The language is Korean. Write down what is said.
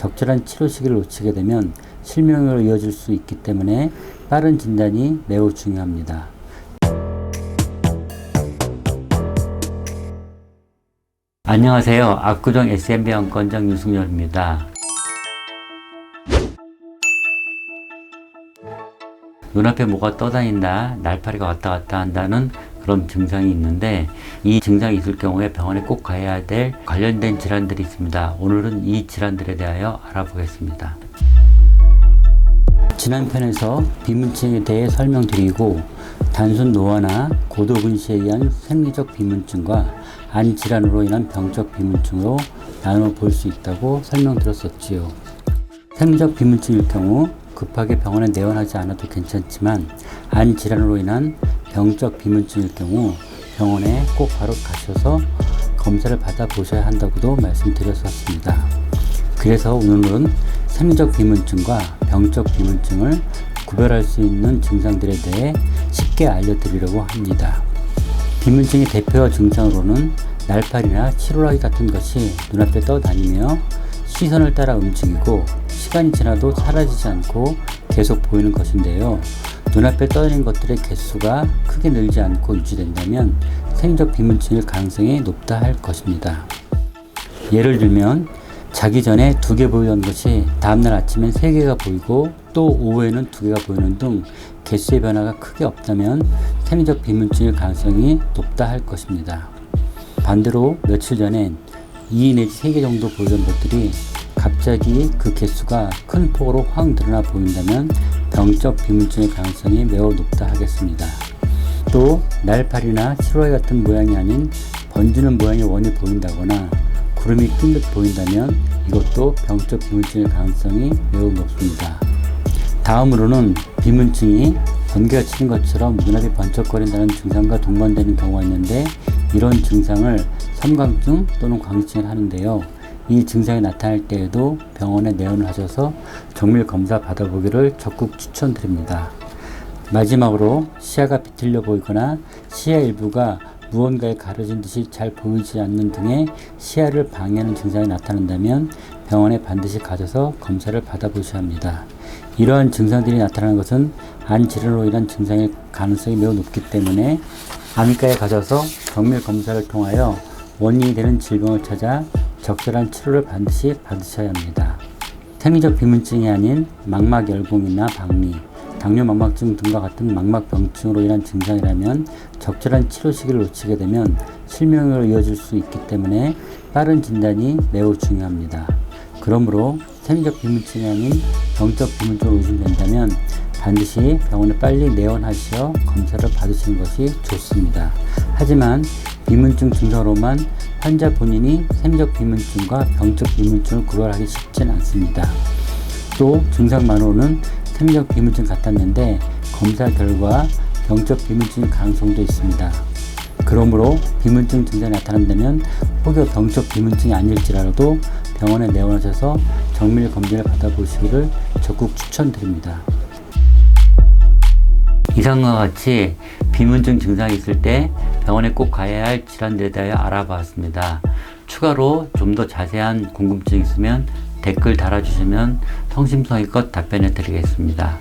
적절한 치료 시기를 놓치게 되면 실명으로 이어질 수 있기 때문에 빠른 진단이 매우 중요합니다. 안녕하세요. 압구정 SMB병원장 유승열입니다. 눈앞에 뭐가 떠다닌다, 날파리가 왔다 갔다 한다는 그런 증상이 있는데, 이 증상이 있을 경우에 병원에 꼭 가야 될 관련된 질환들이 있습니다. 오늘은 이 질환들에 대하여 알아보겠습니다. 지난 편에서 비문증에 대해 설명드리고, 단순 노화나 고도근시에 의한 생리적 비문증과 안질환으로 인한 병적 비문증으로 나눠 볼 수 있다고 설명드렸었지요. 생리적 비문증일 경우 급하게 병원에 내원하지 않아도 괜찮지만, 안질환으로 인한 병적 비문증일 경우 병원에 꼭 바로 가셔서 검사를 받아보셔야 한다고도 말씀드렸었습니다. 그래서 오늘은 생리적 비문증과 병적 비문증을 구별할 수 있는 증상들에 대해 쉽게 알려드리려고 합니다. 비문증의 대표 증상으로는 날파리나 치루라기 같은 것이 눈앞에 떠다니며 시선을 따라 움직이고 시간이 지나도 사라지지 않고 계속 보이는 것인데요. 눈앞에 떠다니는 것들의 개수가 크게 늘지 않고 유지된다면 생리적 비문증일 가능성이 높다 할 것입니다. 예를 들면 자기 전에 2개 보이던 것이 다음날 아침엔 3개가 보이고 또 오후에는 2개가 보이는 등 개수의 변화가 크게 없다면 생리적 비문증일 가능성이 높다 할 것입니다. 반대로 며칠 전엔 2 내지 3개 정도 보이던 것들이 갑자기 그 개수가 큰 폭으로 확 늘어나 보인다면 병적 비문증의 가능성이 매우 높다 하겠습니다. 또 날파리나 치루라기 같은 모양이 아닌 번지는 모양의 원이 보인다거나 구름이 낀 듯 보인다면 이것도 병적 비문증의 가능성이 매우 높습니다. 다음으로는 비문증이 번개가 치는 것처럼 눈앞이 번쩍거린다는 증상과 동반되는 경우가 있는데, 이런 증상을 섬광증 또는 광증을 하는데요. 이 증상이 나타날 때에도 병원에 내원을 하셔서 정밀 검사 받아보기를 적극 추천드립니다. 마지막으로 시야가 비틀려 보이거나 시야 일부가 무언가에 가려진 듯이 잘 보이지 않는 등의 시야를 방해하는 증상이 나타난다면 병원에 반드시 가셔서 검사를 받아보셔야 합니다. 이러한 증상들이 나타나는 것은 안질환으로 인한 증상일 가능성이 매우 높기 때문에 안과에 가셔서 정밀 검사를 통하여 원인이 되는 질병을 찾아 적절한 치료를 반드시 받으셔야 합니다. 생리적 비문증이 아닌 망막열공이나 박리, 당뇨망막증 등과 같은 망막병증으로 인한 증상이라면 적절한 치료 시기를 놓치게 되면 실명으로 이어질 수 있기 때문에 빠른 진단이 매우 중요합니다. 그러므로 생리적 비문증이 아닌 병적 비문증으로 의심된다면 반드시 병원에 빨리 내원하시어 검사를 받으시는 것이 좋습니다. 하지만 비문증 증상으로만 환자 본인이 생리적 비문증과 병적 비문증을 구별하기 쉽진 않습니다. 또 증상만으로는 생리적 비문증 같았는데 검사 결과 병적 비문증일 가능성도 있습니다. 그러므로 비문증 증상이 나타난다면 혹여 병적 비문증이 아닐지라도 병원에 내원하셔서 정밀 검진을 받아보시기를 적극 추천드립니다. 이상과 같이 비문증 증상이 있을 때 병원에 꼭 가야 할 질환들에 대하여 알아봤습니다. 추가로 좀 더 자세한 궁금증이 있으면 댓글 달아주시면 성심성의껏 답변해 드리겠습니다.